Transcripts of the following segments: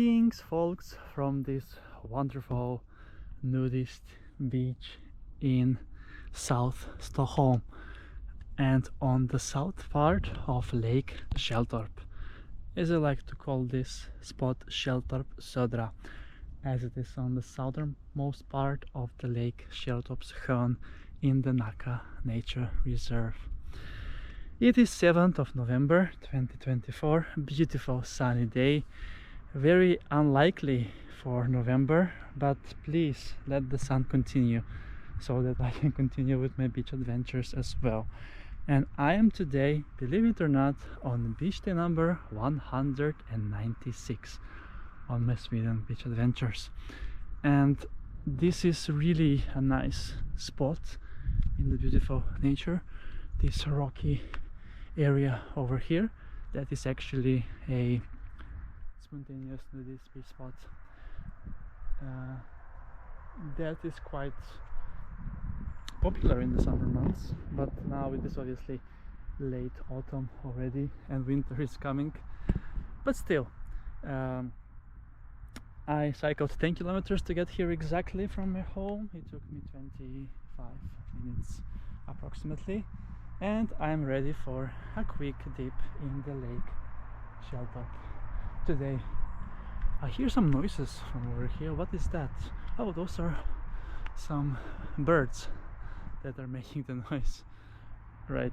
Greetings folks from this wonderful nudist beach in South Stockholm and on the south part of Lake Källtorp, as I like to call this spot Källtorp Södra, as it is on the southernmost part of the Lake Källtorpsjön in the Nacka Nature Reserve. It is 7th of November 2024, beautiful sunny day. Very unlikely for November, but please let the sun continue so that I can continue with my beach adventures as well. And I am today, believe it or not, on beach day number 196 on my Sweden beach adventures. And this is really a nice spot in the beautiful nature. This rocky area over here, that is actually a spontaneous nudist beach spot that is quite popular in the summer months, but now it is obviously late autumn already and winter is coming. But still, I cycled 10 kilometers to get here exactly from my home. It took me 25 minutes approximately, and I'm ready for a quick dip in the Lake Källtorp today. I hear some noises from over here. What is that? Oh, those are some birds that are making the noise. Right.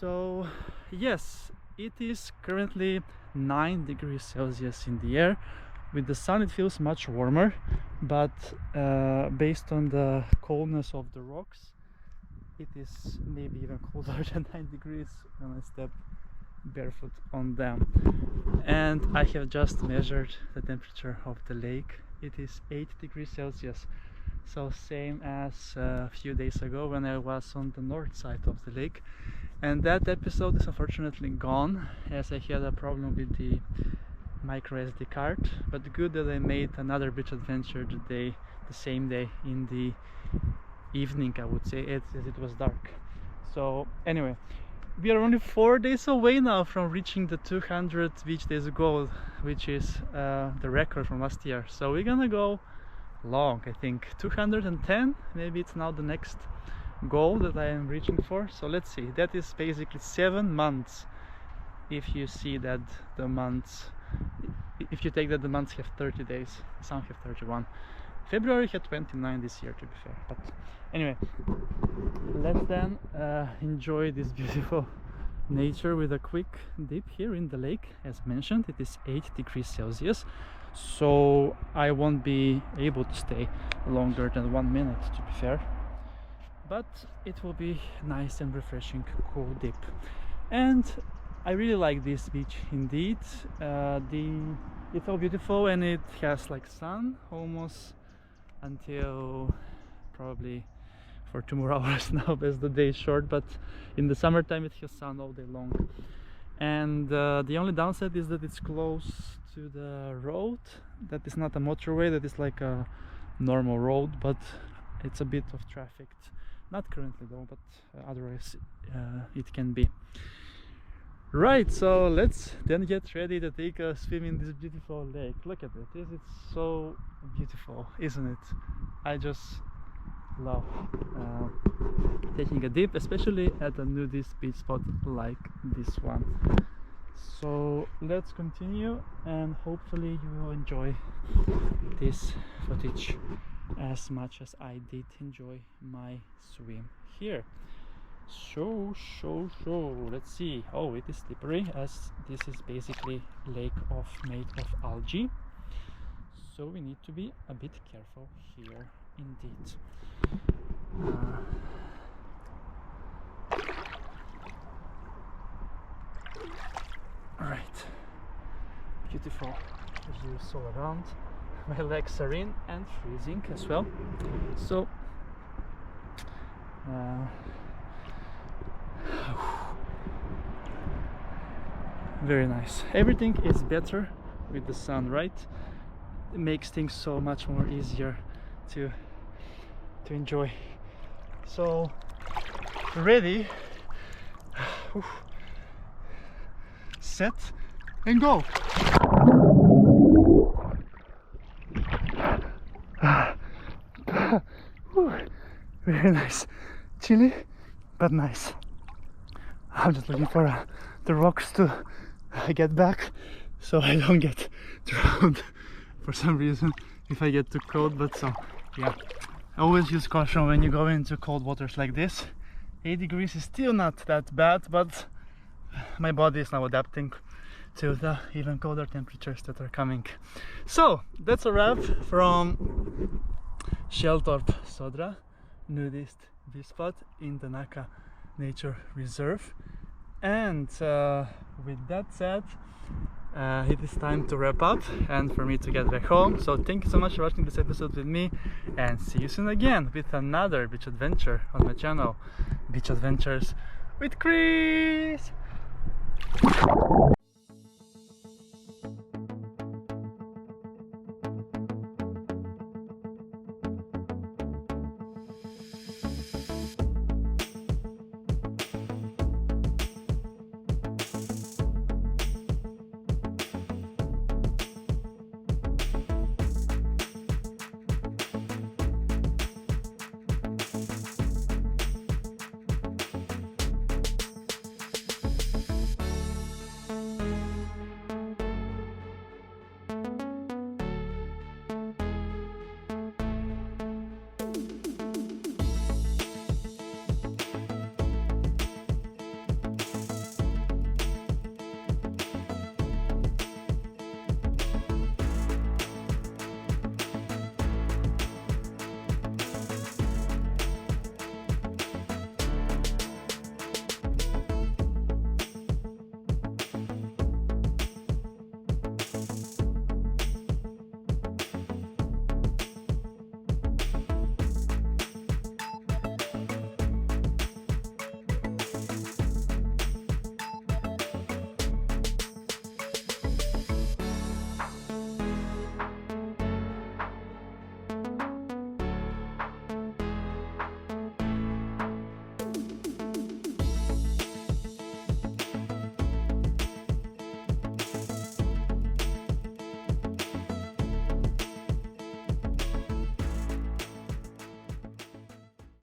So yes, it is currently 9 degrees Celsius in the air. With the sun it feels much warmer, but based on the coldness of the rocks, it is maybe even colder than 9 degrees when I step barefoot on them. And I have just measured the temperature of the lake. It is 8 degrees Celsius, so same as a few days ago when I was on the north side of the lake. And that episode is unfortunately gone, as I had a problem with the micro SD card, but good that I made another beach adventure the same day in the evening, I would say, as it was dark. So anyway, we are only 4 days away now from reaching the 200 beach days goal, which is the record from last year. So we're gonna go long, I think 210, maybe it's now the next goal that I am reaching for. So let's see, that is basically 7 months if you see that the months, if you take that the months have 30 days, some have 31. February had 29 this year, to be fair. But anyway, let's then enjoy this beautiful nature with a quick dip here in the lake. As mentioned, it is 8 degrees Celsius, so I won't be able to stay longer than 1 minute, to be fair, but it will be nice and refreshing, cool dip. And I really like this beach indeed. It's so beautiful, and it has like sun almost until probably for 2 more hours now as the day is short, but in the summertime it has sun all day long. And the only downside is that it's close to the road. That is not a motorway, that is like a normal road, but it's a bit of traffic, not currently though, but otherwise it can be. Right, so let's then get ready to take a swim in this beautiful lake. Look at it, it's so beautiful, isn't it? I just love taking a dip, especially at a nudist beach spot like this one. So let's continue, and hopefully you will enjoy this footage as much as I did enjoy my swim here. So let's see. Oh, it is slippery, as this is basically lake made of algae, so we need to be a bit careful here indeed. Right, beautiful views all around. My legs are in and freezing as well, so very nice. Everything is better with the sun, right? It makes things so much more easier to enjoy. So ready, set and go. Very nice. Chilly, but nice. I'm just looking for the rocks to get back so I don't get drowned for some reason if I get too cold. But so yeah, always use caution when you go into cold waters like this. 8 degrees is still not that bad, but my body is now adapting to the even colder temperatures that are coming. So that's a wrap from Källtorp, Södra, Nudist view spot in the Nacka Nature Reserve. And with that said, it is time to wrap up and for me to get back home. So thank you so much for watching this episode with me, and see you soon again with another beach adventure on my channel, Beach Adventures with Chris.